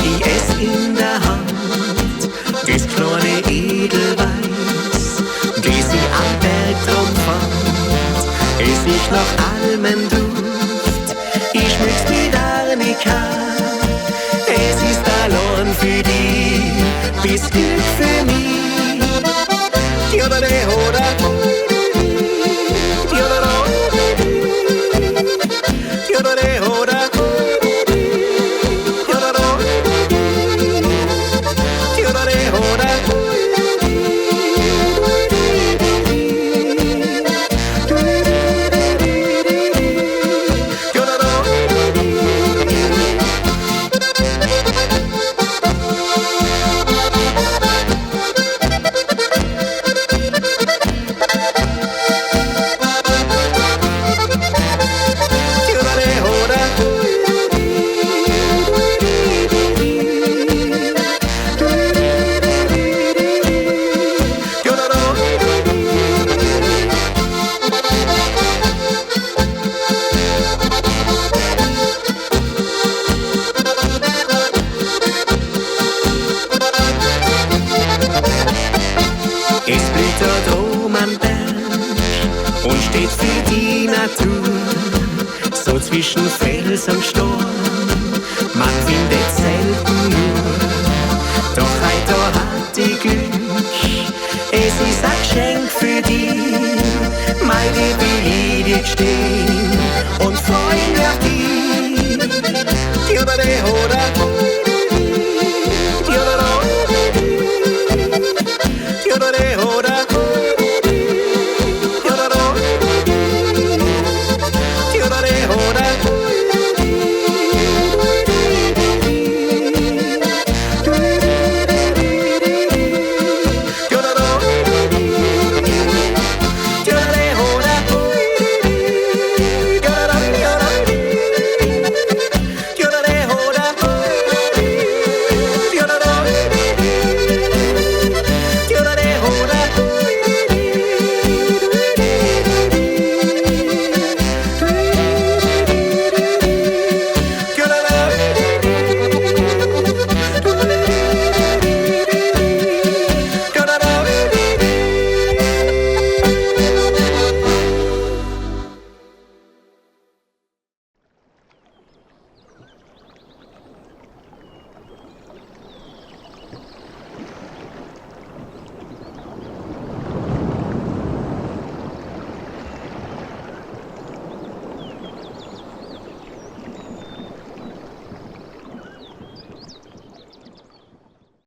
ich es in der Hand, das kleine Edelweiß, das ich am Berg drum fand. Es riecht nach Almenduft, ich schmück's mit Arnika. Es ist allein für dich, bist Glück für mich. Diodere, hoda, diodere, diodere, hoda, diodere, hoda. Es blüht dort oben am Berg und steht für die Natur, so zwischen Fels und Sturm, man findet selten nur. Doch heute hat die Glück, es ist ein Geschenk für dich, meine Liebe steht.